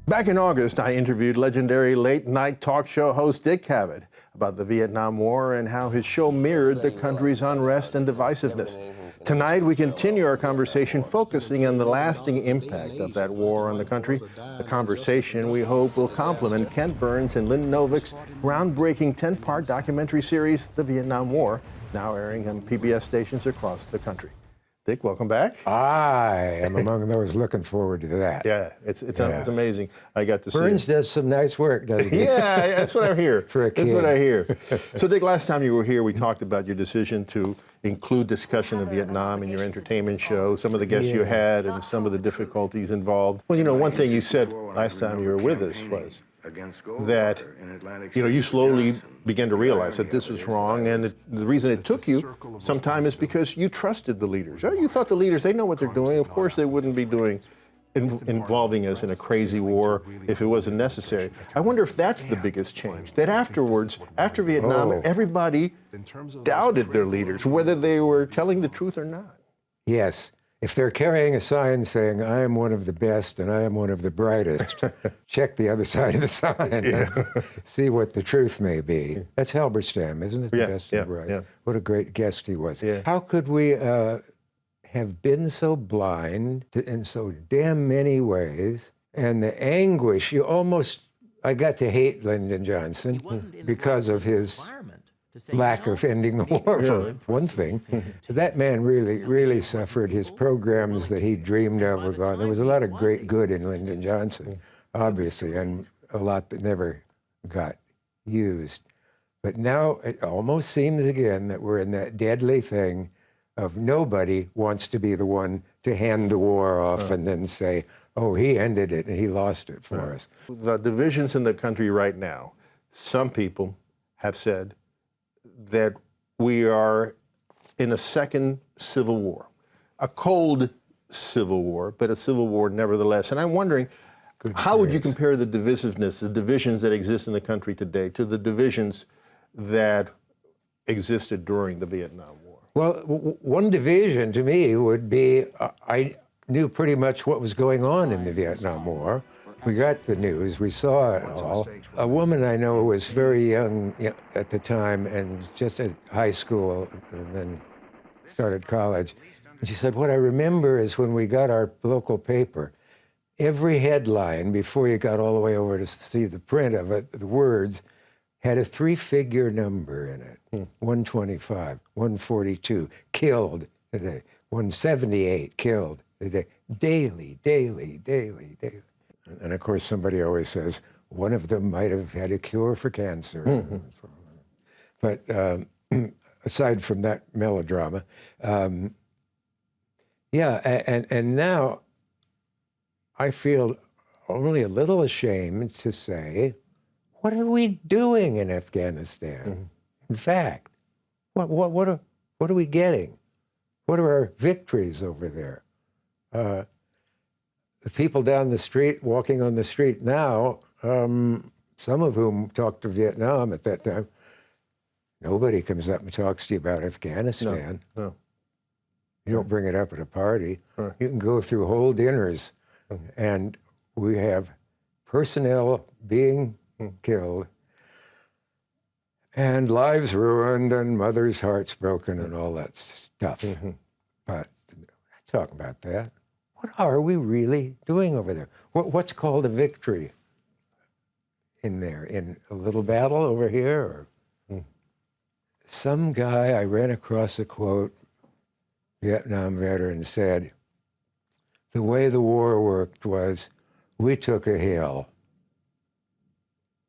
Back in August, I interviewed legendary late-night talk show host Dick Cavett about the Vietnam War and how his show mirrored the country's unrest and divisiveness. Tonight, we continue our conversation focusing on the lasting impact of that war on the country, a conversation we hope will complement Kent Burns and Lynn Novick's groundbreaking 10-part documentary series, The Vietnam War, now airing on PBS stations across the country. Dick, welcome back. I am among those looking forward to that. Yeah, it's amazing. I got to see Burns does some nice work, doesn't he? Yeah, that's what I hear. For a kid. That's what I hear. So, Dick, last time you were here, we talked about your decision to include discussion of Vietnam in your entertainment show, some of the guests you had, and some of the difficulties involved. Well, you know, one thing you said last time you were with us was that, you know, you slowly began to realize that this was wrong, and the reason it took you some time is because you trusted the leaders. You thought the leaders, they know what they're doing. Of course, they wouldn't be involving us in a crazy war if it wasn't necessary. I wonder if that's the biggest change, that afterwards, after Vietnam, everybody doubted their leaders, whether they were telling the truth or not. Yes. If they're carrying a sign saying, I am one of the best and I am one of the brightest, check the other side of the sign and see what the truth may be. That's Halberstam, isn't it? The best and brightest. Yeah. What a great guest he was. Yeah. How could we have been so blind in so damn many ways? And the anguish, I got to hate Lyndon Johnson because of his lack of ending the war, for one thing. That man really suffered. His programs that he dreamed of were gone. There was a lot of great good in Lyndon Johnson, obviously, and a lot that never got used. But now it almost seems again that we're in that deadly thing of nobody wants to be the one to hand the war off and then say, oh, he ended it and he lost it for us. The divisions in the country right now, some people have said that we are in a second civil war, a cold civil war, but a civil war nevertheless. And I'm wondering, how would you compare the divisiveness, the divisions that exist in the country today, to the divisions that existed during the Vietnam War? Well, one division to me would be, I knew pretty much what was going on in the Vietnam War. We got the news, we saw it all. A woman I know was very young at the time and just at high school and then started college. And she said, what I remember is when we got our local paper, every headline, before you got all the way over to see the print of it, the words, had a 3-figure number in it. 125, 142, killed today, 178, killed today. Daily. And of course, somebody always says, one of them might have had a cure for cancer. And so on. But aside from that melodrama, and now I feel only a little ashamed to say, what are we doing in Afghanistan? In fact, what are we getting? What are our victories over there? The people down the street, walking on the street now, some of whom talked to Vietnam at that time, nobody comes up and talks to you about Afghanistan. No. You don't bring it up at a party. Right. You can go through whole dinners, and we have personnel being killed, and lives ruined, and mothers' hearts broken, and all that stuff. But talk about that. What are we really doing over there? What's called a victory in there? In a little battle over here? Or some guy, I ran across a quote, Vietnam veteran said, the way the war worked was, we took a hill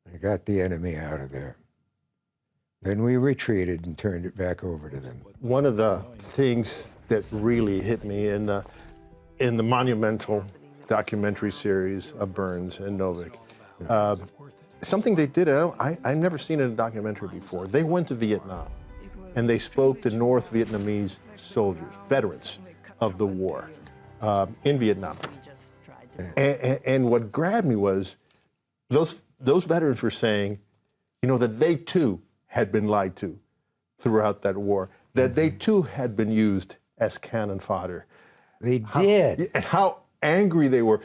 and got the enemy out of there. Then we retreated and turned it back over to them. One of the things that really hit me in the monumental documentary series of Burns and Novick, something they did, I've never seen in a documentary before. They went to Vietnam and they spoke to North Vietnamese soldiers, veterans of the war in Vietnam. And what grabbed me was those veterans were saying, you know, that they too had been lied to throughout that war, that they too had been used as cannon fodder. They did. And how angry they were,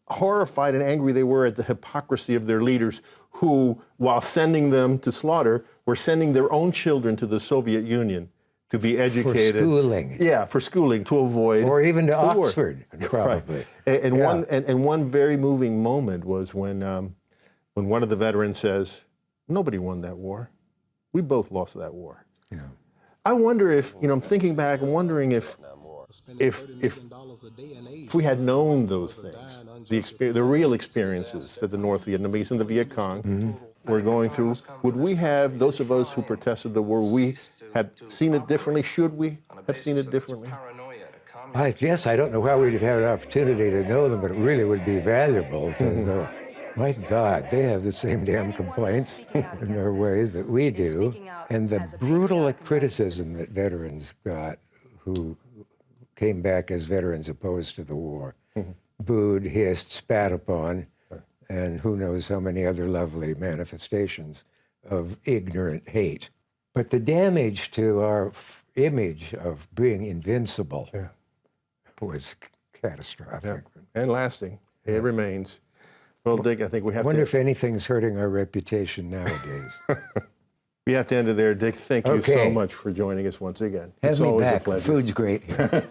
horrified and angry they were at the hypocrisy of their leaders who, while sending them to slaughter, were sending their own children to the Soviet Union to be educated. For schooling. Yeah, for schooling, to avoid. Or even to the war. Oxford, probably. Right. And one very moving moment was when one of the veterans says, "Nobody won that war. We both lost that war." Yeah. I wonder if, I'm thinking back, I'm wondering if we had known those things, the real experiences that the North Vietnamese and the Viet Cong were going through, would we have, those of us who protested the war, we have seen it differently? Should we have seen it differently? I guess I don't know how we'd have had an opportunity to know them, but it really would be valuable to know. My God, they have the same damn complaints in their ways that we do. And the brutal criticism that veterans got who came back as veterans opposed to the war, booed, hissed, spat upon, and who knows how many other lovely manifestations of ignorant hate. But the damage to our image of being invincible was catastrophic. And lasting. It remains. Well, Dick, I think we I have wonder to... if anything's hurting our reputation nowadays. We have to end it there. Dick, thank you so Okay. much for joining us once again. Have It's me always back. a pleasure. The food's great here.